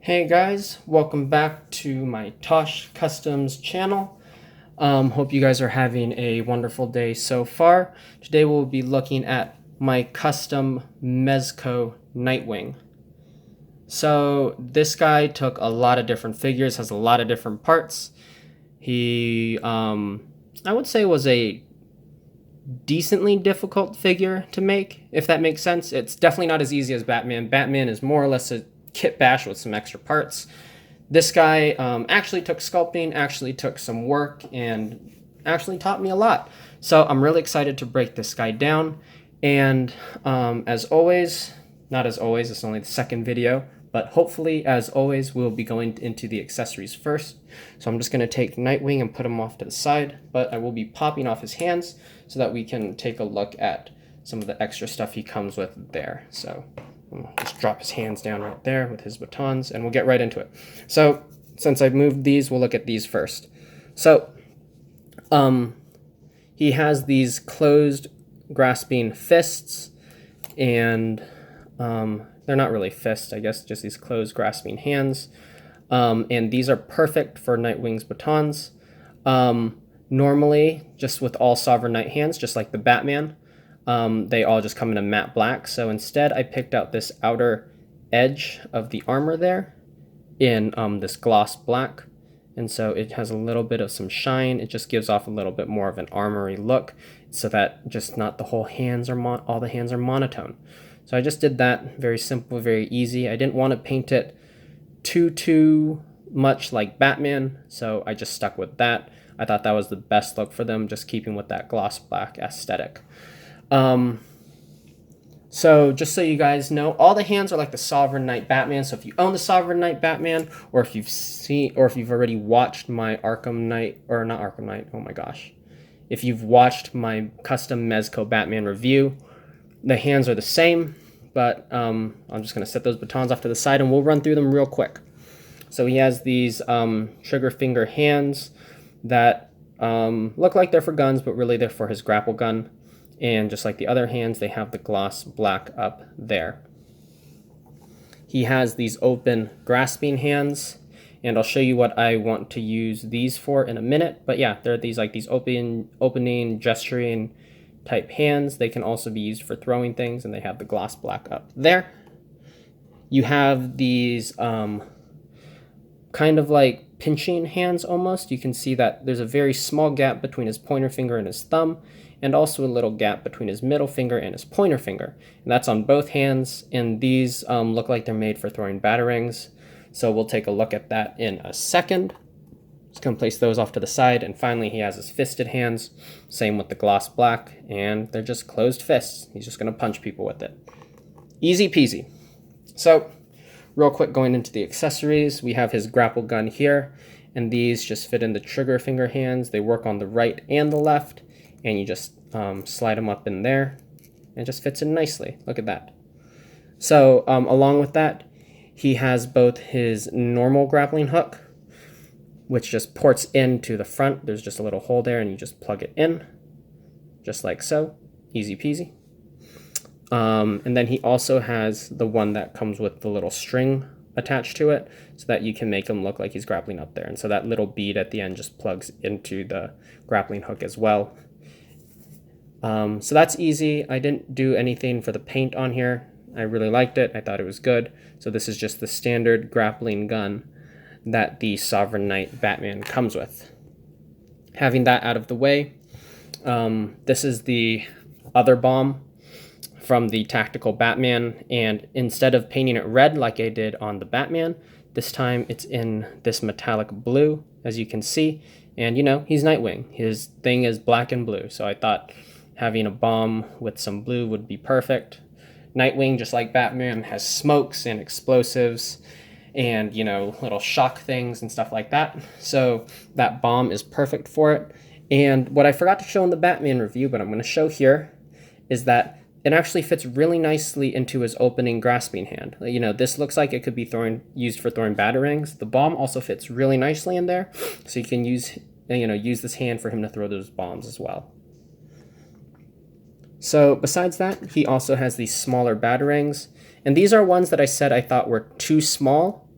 Hey guys, welcome back to my Tosh Customs channel. Hope you guys are having a wonderful day so far. Today we'll be looking at my custom Mezco Nightwing. So this guy took a lot of different figures, has a lot of different parts. He, I would say was a decently difficult figure to make, if that makes sense. It's definitely not as easy as Batman. Batman is more or less a kit bash with some extra parts. This guy actually took sculpting, actually took some work, and actually taught me a lot. So I'm really excited to break this guy down. And as always, not as always, it's only the second video, but hopefully, as always, we'll be going into the accessories first. So I'm just going to take Nightwing and put him off to the side, but I will be popping off his hands so that we can take a look at some of the extra stuff he comes with there. So just drop his hands down right there with his batons, and we'll get right into it. So since I've moved these, we'll look at these first. So he has these closed grasping fists, and they're not really fists, I guess, just these closed grasping hands. And these are perfect for Nightwing's batons. Normally, just with all Sovereign Knight hands, just like the Batman, they all just come in a matte black. So instead, I picked out this outer edge of the armor there in this gloss black. And so it has a little bit of some shine. It just gives off a little bit more of an armory look, so that just not the whole hands are all the hands are monotone. So I just did that, very simple, very easy. I didn't want to paint it too much like Batman, so I just stuck with that. I thought that was the best look for them, just keeping with that gloss black aesthetic. So just so you guys know, all the hands are like the Sovereign Knight Batman. So if you own the Sovereign Knight Batman, or if you've already watched my Arkham Knight, or not Arkham Knight, oh my gosh. If you've watched my custom Mezco Batman review, the hands are the same, but I'm just going to set those batons off to the side and we'll run through them real quick. So he has these trigger finger hands that look like they're for guns, but really they're for his grapple gun. And just like the other hands, they have the gloss black up there. He has these open grasping hands, and I'll show you what I want to use these for in a minute. But yeah, they're these opening, gesturing type hands. They can also be used for throwing things, and they have the gloss black up there. You have these kind of like pinching hands almost. You can see that there's a very small gap between his pointer finger and his thumb, and also a little gap between his middle finger and his pointer finger. And that's on both hands, and these look like they're made for throwing batarangs. So we'll take a look at that in a second. Just gonna place those off to the side, and finally he has his fisted hands, same with the gloss black, and they're just closed fists. He's just gonna punch people with it. Easy peasy. So, real quick going into the accessories, we have his grapple gun here, and these just fit in the trigger finger hands. They work on the right and the left, and you just slide them up in there, and it just fits in nicely. Look at that. So, along with that, he has both his normal grappling hook, which just ports into the front. There's just a little hole there, and you just plug it in, just like so. Easy peasy. And then he also has the one that comes with the little string attached to it, so that you can make him look like he's grappling up there. And so that little bead at the end just plugs into the grappling hook as well. So that's easy. I didn't do anything for the paint on here. I really liked it. I thought it was good. So this is just the standard grappling gun that the Sovereign Knight Batman comes with. Having that out of the way, this is the other bomb from the Tactical Batman, and instead of painting it red like I did on the Batman, this time it's in this metallic blue, as you can see. And you know, he's Nightwing. His thing is black and blue, so I thought having a bomb with some blue would be perfect. Nightwing, just like Batman, has smokes and explosives and, you know, little shock things and stuff like that. So that bomb is perfect for it. And what I forgot to show in the Batman review, but I'm going to show here, is that it actually fits really nicely into his opening grasping hand. You know, this looks like it could be used for throwing batarangs. The bomb also fits really nicely in there, so you can use this hand for him to throw those bombs as well. So besides that, he also has these smaller batarangs, and these are ones that I said I thought were too small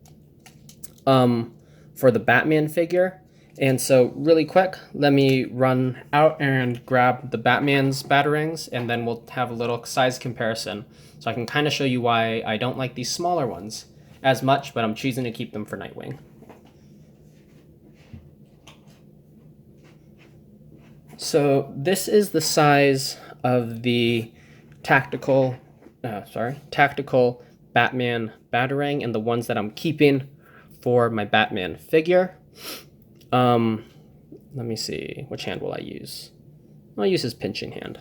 for the Batman figure. And so really quick, let me run out and grab the Batman's Batarangs, and then we'll have a little size comparison. So I can kind of show you why I don't like these smaller ones as much, but I'm choosing to keep them for Nightwing. So this is the size of the tactical Batman Batarang, and the ones that I'm keeping for my Batman figure. Let me see, which hand will I use? I'll use his pinching hand.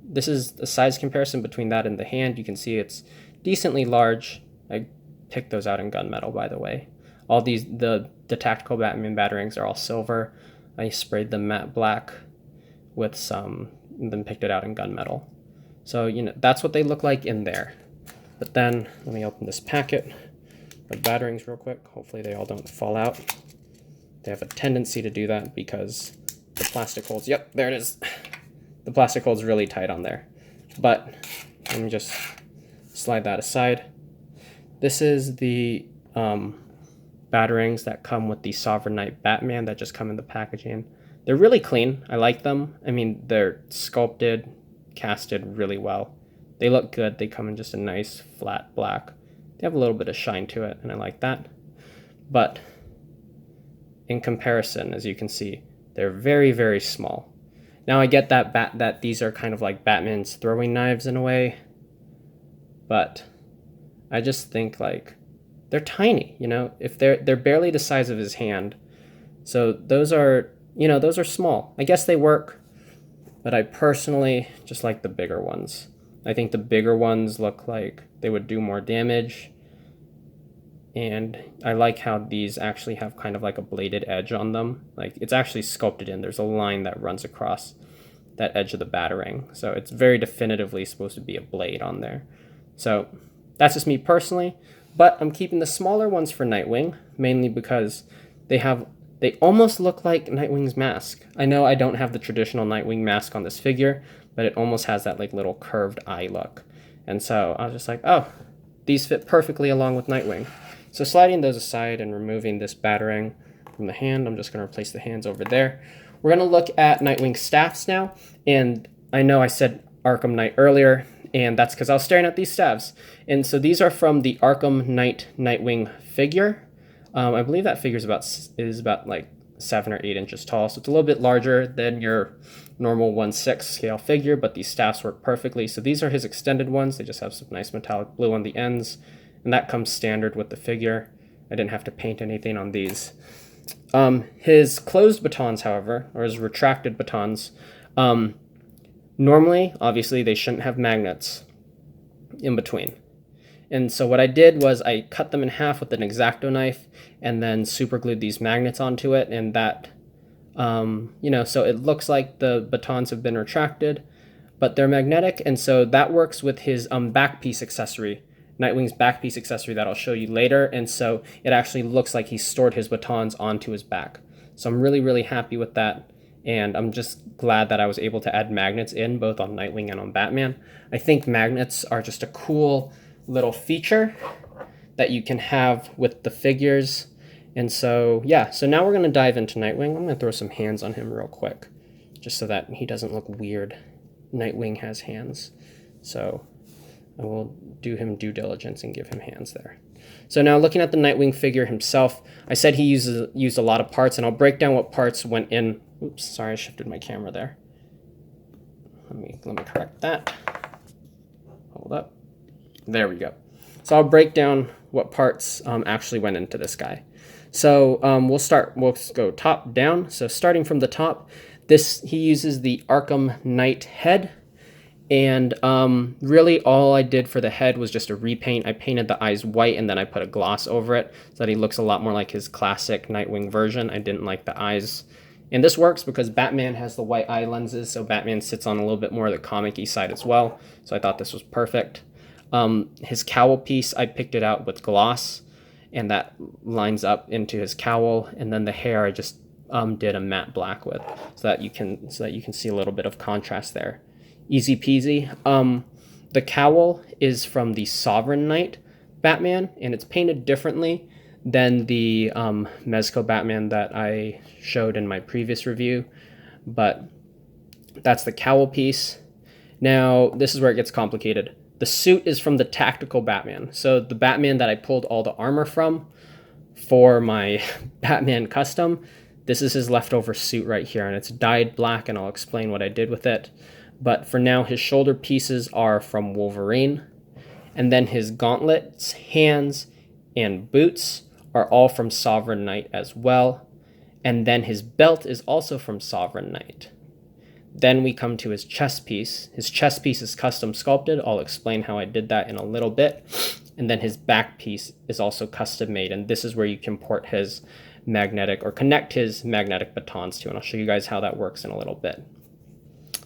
This is the size comparison between that and the hand. You can see it's decently large. I picked those out in gunmetal, by the way. All these, the tactical Batman Batarangs are all silver. I sprayed them matte black with some, and then picked it out in gunmetal. So, you know, that's what they look like in there. But then, let me open this packet of Batarangs real quick. Hopefully they all don't fall out. They have a tendency to do that because the plastic holds, yep, there it is. The plastic holds really tight on there. But let me just slide that aside. This is the Batarangs that come with the Sovereign Knight Batman that just come in the packaging. They're really clean. I like them. I mean, they're sculpted, casted really well. They look good. They come in just a nice flat black. They have a little bit of shine to it, and I like that. But in comparison, as you can see, they're very, very small. Now I get that these are kind of like Batman's throwing knives in a way, but I just think like they're tiny, you know, if they're barely the size of his hand. So those are, you know, those are small. I guess they work, but I personally just like the bigger ones. I think the bigger ones look like they would do more damage. And I like how these actually have kind of like a bladed edge on them. Like it's actually sculpted in. There's a line that runs across that edge of the Batarang. So it's very definitively supposed to be a blade on there. So that's just me personally. But I'm keeping the smaller ones for Nightwing, mainly because they almost look like Nightwing's mask. I know I don't have the traditional Nightwing mask on this figure, but it almost has that like little curved eye look. And so I was just like, oh, these fit perfectly along with Nightwing. So sliding those aside and removing this Batarang from the hand, I'm just going to replace the hands over there. We're going to look at Nightwing staffs now. And I know I said Arkham Knight earlier, and that's because I was staring at these staffs. And so these are from the Arkham Knight Nightwing figure. I believe that figure is about like 7 or 8 inches tall. So it's a little bit larger than your normal 1/6 scale figure, but these staffs work perfectly. So these are his extended ones. They just have some nice metallic blue on the ends, and that comes standard with the figure. I didn't have to paint anything on these. His closed batons, however, or his retracted batons, normally, obviously, they shouldn't have magnets in between. And so what I did was I cut them in half with an X-Acto knife and then super glued these magnets onto it, and that, you know, so it looks like the batons have been retracted, but they're magnetic, and so that works with his backpiece accessory, Nightwing's backpiece accessory that I'll show you later, and so it actually looks like he stored his batons onto his back. So I'm really, really happy with that, and I'm just glad that I was able to add magnets in both on Nightwing and on Batman. I think magnets are just a cool little feature that you can have with the figures. And so, yeah, so now we're going to dive into Nightwing. I'm going to throw some hands on him real quick, just so that he doesn't look weird. Nightwing has hands. So I will do him due diligence and give him hands there. So now looking at the Nightwing figure himself, I said he used a lot of parts, and I'll break down what parts went in. Oops, sorry, I shifted my camera there. Let me correct that. Hold up. There we go. So I'll break down what parts actually went into this guy. So we'll go top down. So starting from the top, he uses the Arkham Knight head. And really all I did for the head was just a repaint. I painted the eyes white and then I put a gloss over it so that he looks a lot more like his classic Nightwing version. I didn't like the eyes. And this works because Batman has the white eye lenses, so Batman sits on a little bit more of the comic-y side as well. So I thought this was perfect. His cowl piece, I picked it out with gloss, and that lines up into his cowl. And then the hair, I just did a matte black with, so that you can see a little bit of contrast there. Easy peasy. The cowl is from the Sovereign Knight Batman, and it's painted differently than the Mezco Batman that I showed in my previous review, but that's the cowl piece. Now, this is where it gets complicated. The suit is from the Tactical Batman. So the Batman that I pulled all the armor from for my Batman custom, this is his leftover suit right here, and it's dyed black, and I'll explain what I did with it. But for now, his shoulder pieces are from Wolverine, and then his gauntlets, hands, and boots are all from Sovereign Knight as well. And then his belt is also from Sovereign Knight. Then we come to his chest piece. His chest piece is custom sculpted. I'll explain how I did that in a little bit. And then his back piece is also custom made. And this is where you can port his magnetic or connect his magnetic batons to. And I'll show you guys how that works in a little bit.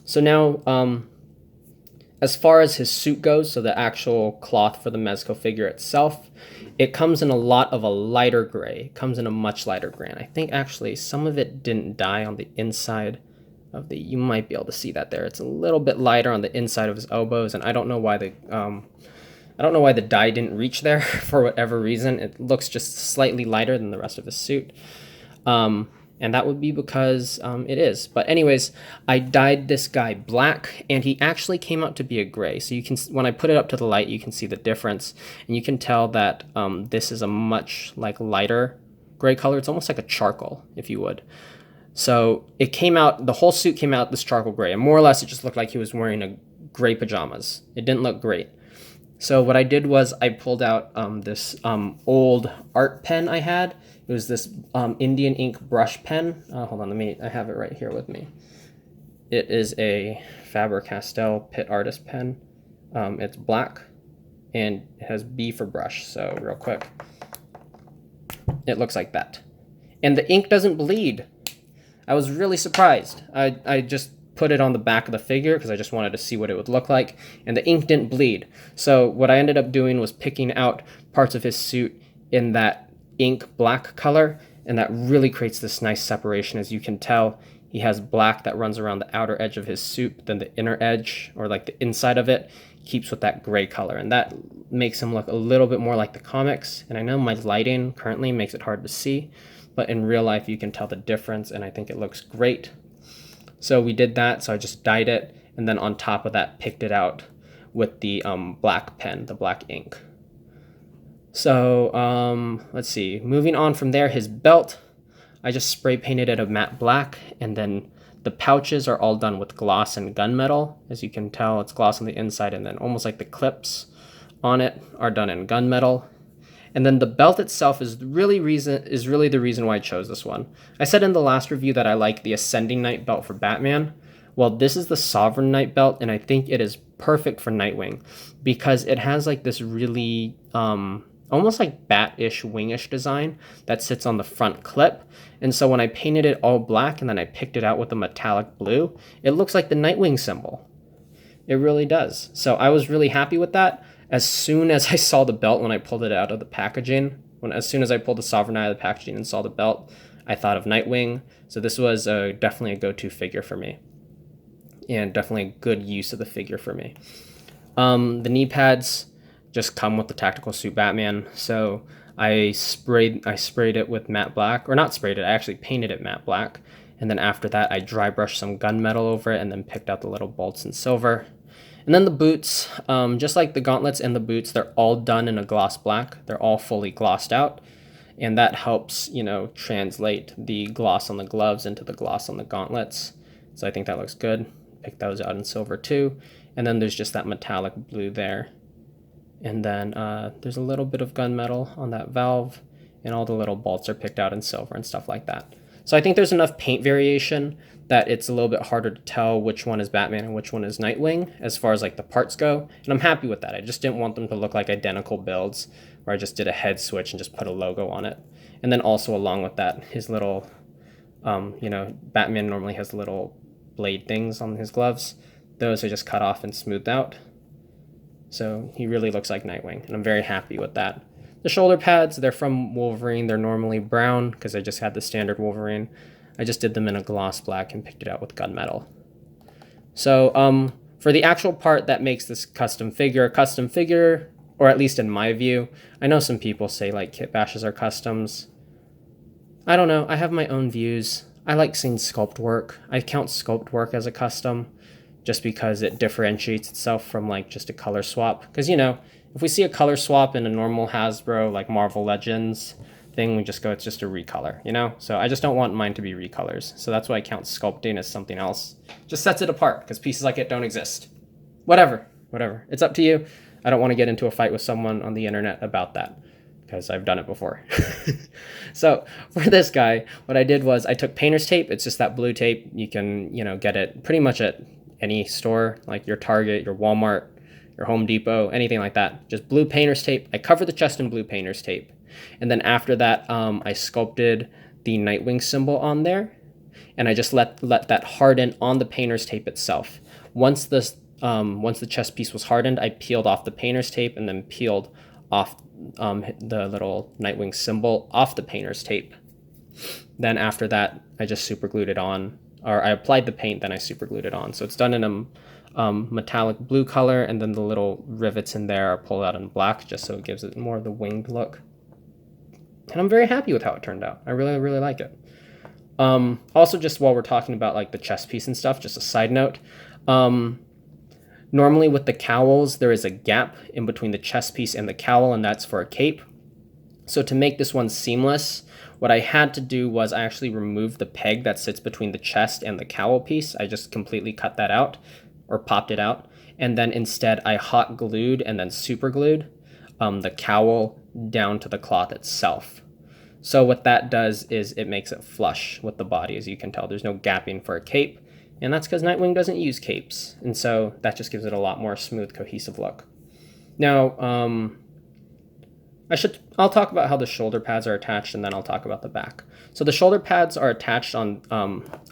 So now, as far as his suit goes, so the actual cloth for the Mezco figure itself, it comes in a lot of a lighter gray. It comes in a much lighter gray. And I think actually some of it didn't dye on the inside of the, you might be able to see that there. It's a little bit lighter on the inside of his elbows, and I don't know why the dye didn't reach there for whatever reason. It looks just slightly lighter than the rest of his suit. And that would be because it is. But anyways, I dyed this guy black, and he actually came out to be a gray. So you can, when I put it up to the light, you can see the difference. And you can tell that this is a much lighter gray color. It's almost like a charcoal, if you would. So it came out, the whole suit came out this charcoal gray. And more or less, it just looked like he was wearing a gray pajamas. It didn't look great. So what I did was I pulled out this old art pen I had. It was this Indian ink brush pen. Hold on, I have it right here with me. It is a Faber-Castell Pit Artist pen. It's black, and it has B for brush. So real quick, it looks like that. And the ink doesn't bleed. I was really surprised. I just put it on the back of the figure because I just wanted to see what it would look like, and the ink didn't bleed. So what I ended up doing was picking out parts of his suit in that ink black color, and that really creates this nice separation. As you can tell, he has black that runs around the outer edge of his suit, but then the inner edge, or the inside of it, keeps with that gray color, and that makes him look a little bit more like the comics. And I know my lighting currently makes it hard to see, but in real life you can tell the difference, and I think it looks great. So we did that, so I just dyed it, and then on top of that picked it out with the black pen, the black ink. So let's see, moving on from there, his belt, I just spray painted it a matte black, and then the pouches are all done with gloss and gunmetal. As you can tell, it's gloss on the inside, and then almost like the clips on it are done in gunmetal. And then the belt itself is really the reason why I chose this one. I said in the last review that I like the Ascending Knight belt for Batman. Well, this is the Sovereign Knight belt, and I think it is perfect for Nightwing because it has this really almost like bat-ish, wingish design that sits on the front clip. And so when I painted it all black and then I picked it out with a metallic blue, it looks like the Nightwing symbol. It really does. So I was really happy with that. As soon as I saw the belt, when I pulled it out of the packaging, as soon as I pulled the Sovereign out of the packaging and saw the belt, I thought of Nightwing. So this was definitely a go-to figure for me, and definitely a good use of the figure for me. The knee pads just come with the Tactical Suit Batman. So I sprayed it with matte black, or not sprayed it, I actually painted it matte black. And then after that, I dry brushed some gunmetal over it and then picked out the little bolts in silver. And then the boots, just like the gauntlets and the boots, they're all done in a gloss black. They're all fully glossed out. And that helps, translate the gloss on the gloves into the gloss on the gauntlets. So I think that looks good. Pick those out in silver too. And then there's just that metallic blue there. And then there's a little bit of gunmetal on that valve, and all the little bolts are picked out in silver and stuff like that. So I think there's enough paint variation that it's a little bit harder to tell which one is Batman and which one is Nightwing as far as the parts go. And I'm happy with that. I just didn't want them to look like identical builds where I just did a head switch and just put a logo on it. And then also along with that, his little, Batman normally has little blade things on his gloves. Those are just cut off and smoothed out. So he really looks like Nightwing, and I'm very happy with that. The shoulder pads, they're from Wolverine. They're normally brown because I just had the standard Wolverine. I just did them in a gloss black and picked it out with gunmetal. So for the actual part that makes this custom figure or at least in my view. I know some people say like kit bashes are customs. I don't know. I have my own views. I like seeing sculpt work. I count sculpt work as a custom just because it differentiates itself from like just a color swap. Because, you know, if we see a color swap in a normal Hasbro like Marvel Legends thing, we just go, it's just a recolor, you know? So I just don't want mine to be recolors. So that's why I count sculpting as something else. Just sets it apart because pieces like it don't exist. Whatever. It's up to you. I don't want to get into a fight with someone on the internet about that, because I've done it before. So for this guy, what I did was I took painter's tape. It's just that blue tape. You can, you know, get it pretty much at any store, like your Target, your Walmart, your Home Depot, anything like that. Just blue painter's tape. I covered the chest in blue painter's tape. And then after that, I sculpted the Nightwing symbol on there. And I just let that harden on the painter's tape itself. Once the chest piece was hardened, I peeled off the painter's tape and then peeled off the little Nightwing symbol off the painter's tape. Then after that, I just super glued it on, or I applied the paint, then I super glued it on. So it's done in a metallic blue color, and then the little rivets in there are pulled out in black, just so it gives it more of the winged look. And I'm very happy with how it turned out. I really, really like it. Also, just while we're talking about like the chest piece and stuff, just a side note. Normally with the cowls, there is a gap in between the chest piece and the cowl, and that's for a cape. So to make this one seamless, what I had to do was I actually removed the peg that sits between the chest and the cowl piece. I just completely cut that out, or popped it out. And then instead I hot glued and then super glued the cowl down to the cloth itself. So what that does is it makes it flush with the body. As you can tell, there's no gapping for a cape. And that's because Nightwing doesn't use capes. And so that just gives it a lot more smooth, cohesive look. Now, I'll talk about how the shoulder pads are attached, and then I'll talk about the back. So the shoulder pads are attached on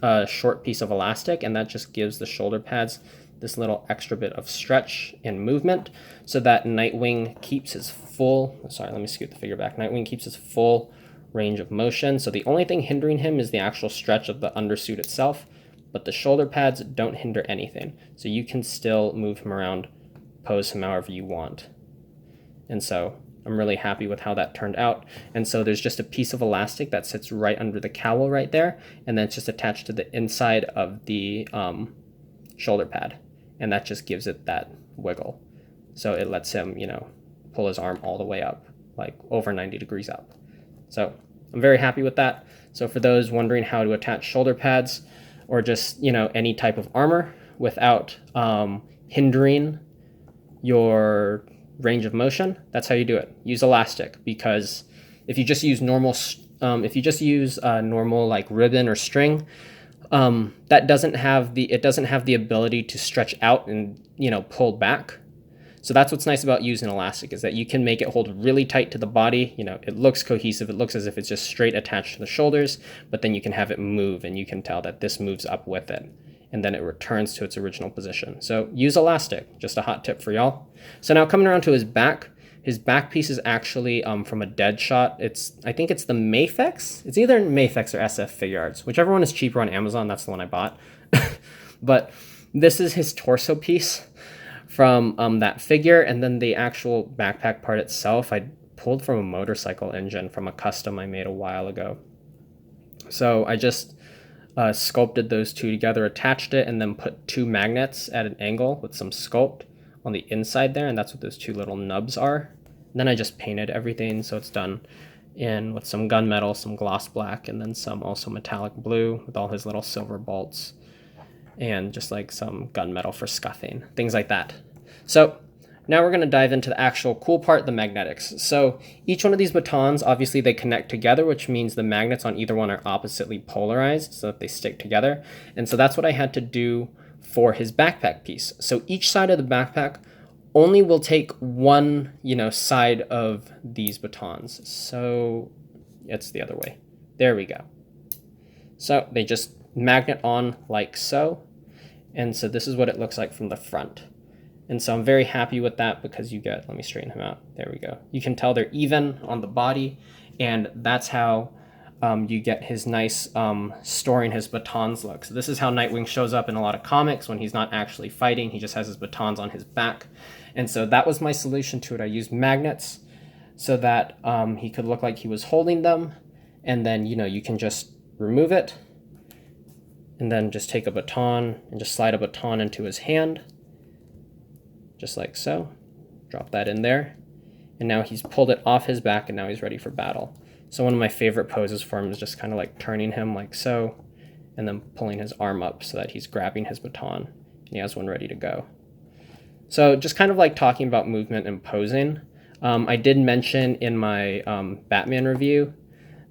a short piece of elastic, and that just gives the shoulder pads this little extra bit of stretch and movement so that Nightwing keeps his full, sorry, let me scoot the figure back. Nightwing keeps his full range of motion. So the only thing hindering him is the actual stretch of the undersuit itself, but the shoulder pads don't hinder anything. So you can still move him around, pose him however you want. And so I'm really happy with how that turned out. And so there's just a piece of elastic that sits right under the cowl right there, and then it's just attached to the inside of the shoulder pad. And that just gives it that wiggle. So it lets him, you know, pull his arm all the way up, like over 90 degrees up. So I'm very happy with that. So for those wondering how to attach shoulder pads or just, you know, any type of armor without hindering your range of motion, that's how you do it. Use elastic, because if you just use normal, normal like ribbon or string, that doesn't have the ability to stretch out and, you know, pull back. So that's what's nice about using elastic, is that you can make it hold really tight to the body. You know, it looks cohesive. It looks as if it's just straight attached to the shoulders, but then you can have it move, and you can tell that this moves up with it, and then it returns to its original position. So use elastic, just a hot tip for y'all. So now coming around to his back piece is actually from a dead shot. I think it's the Mafex. It's either Mafex or SF Figure Arts. Whichever one is cheaper on Amazon, that's the one I bought. But this is his torso piece from that figure, and then the actual backpack part itself I pulled from a motorcycle engine from a custom I made a while ago. So I just sculpted those two together, attached it, and then put two magnets at an angle with some sculpt on the inside there, and that's what those two little nubs are. And then I just painted everything, so it's done in with some gunmetal, some gloss black, and then some also metallic blue with all his little silver bolts, and just like some gunmetal for scuffing, things like that. So now we're going to dive into the actual cool part, the magnetics. So each one of these batons, obviously they connect together, which means the magnets on either one are oppositely polarized so that they stick together. And so that's what I had to do for his backpack piece. So each side of the backpack only will take one, you know, side of these batons. So it's the other way. There we go. So they just magnet on like so. And so this is what it looks like from the front. And so I'm very happy with that, because you get, let me straighten him out. There we go. You can tell they're even on the body, and that's how you get his nice storing his batons look. So this is how Nightwing shows up in a lot of comics when he's not actually fighting. He just has his batons on his back. And so that was my solution to it. I used magnets so that he could look like he was holding them. And then, you can just remove it and then just take a baton and just slide a baton into his hand, just like so. Drop that in there. And now he's pulled it off his back and now he's ready for battle. So one of my favorite poses for him is just kind of like turning him like so, and then pulling his arm up so that he's grabbing his baton and he has one ready to go. So just kind of like talking about movement and posing. I did mention in my Batman review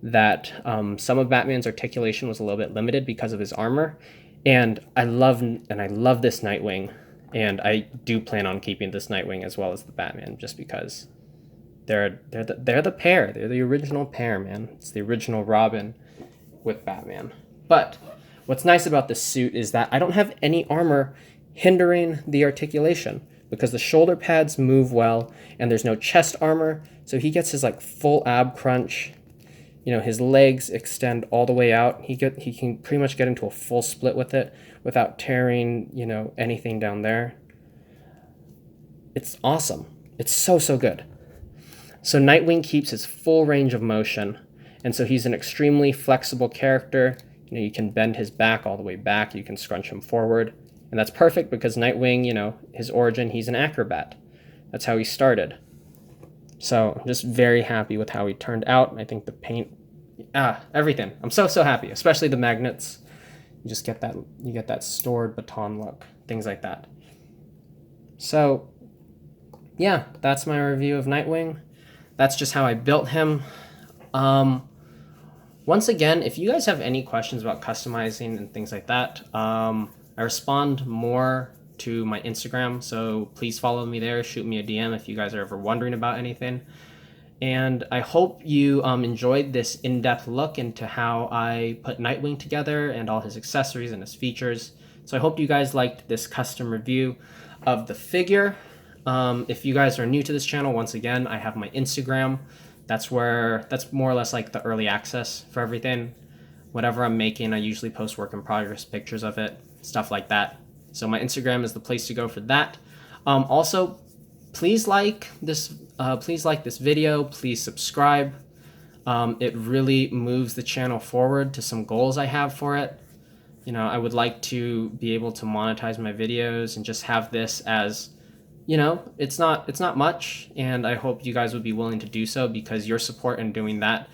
that some of Batman's articulation was a little bit limited because of his armor. And I love this Nightwing. And I do plan on keeping this Nightwing as well as the Batman just because they're the pair. They're the original pair, man. It's the original Robin with Batman. But what's nice about this suit is that I don't have any armor hindering the articulation because the shoulder pads move well and there's no chest armor. So he gets his like full ab crunch. His legs extend all the way out. He can pretty much get into a full split with it without tearing, anything down there. It's awesome. It's so good. So Nightwing keeps his full range of motion, and so he's an extremely flexible character. You can bend his back all the way back. You can scrunch him forward, and that's perfect because Nightwing, his origin, he's an acrobat. That's how he started. So I'm just very happy with how he turned out. I think the paint, everything. I'm so happy, especially the magnets. You just get that stored baton look, things like that. So yeah, that's my review of Nightwing. That's just how I built him. Once again, if you guys have any questions about customizing and things like that, I respond more to my Instagram, so please follow me there. Shoot me a DM if you guys are ever wondering about anything. And I hope you enjoyed this in-depth look into how I put Nightwing together and all his accessories and his features. So I hope you guys liked this custom review of the figure. If you guys are new to this channel, once again, I have my Instagram. That's more or less like the early access for everything. Whatever I'm making, I usually post work in progress pictures of it, stuff like that. So my Instagram is the place to go for that. Also, please like this video. Please subscribe. It really moves the channel forward to some goals I have for it. I would like to be able to monetize my videos and just have this as, it's not much, and I hope you guys would be willing to do so because your support in doing that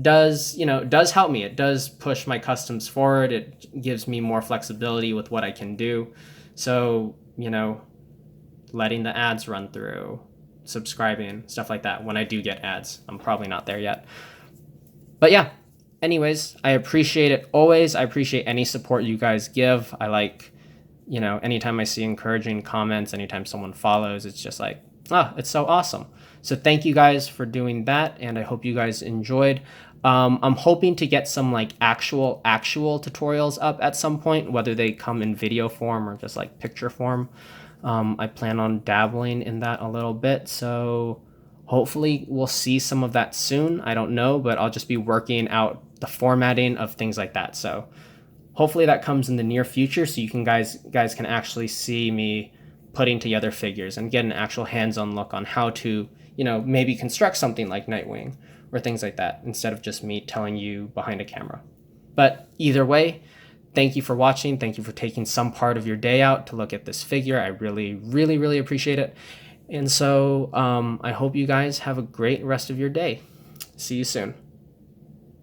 does help me. It does push my customs forward. It gives me more flexibility with what I can do. So, letting the ads run through, subscribing, stuff like that. When I do get ads, I'm probably not there yet. But yeah, anyways, I appreciate it always. I appreciate any support you guys give. I like, anytime I see encouraging comments, anytime someone follows, it's just like, it's so awesome. So thank you guys for doing that, and I hope you guys enjoyed. I'm hoping to get some like actual tutorials up at some point, whether they come in video form or just like picture form. I plan on dabbling in that a little bit, so hopefully we'll see some of that soon. I don't know, but I'll just be working out the formatting of things like that. So hopefully that comes in the near future, so you guys can actually see me putting together figures and get an actual hands-on look on how to, maybe construct something like Nightwing or things like that, instead of just me telling you behind a camera. But either way, thank you for watching. Thank you for taking some part of your day out to look at this figure. I really appreciate it. And so I hope you guys have a great rest of your day. See you soon.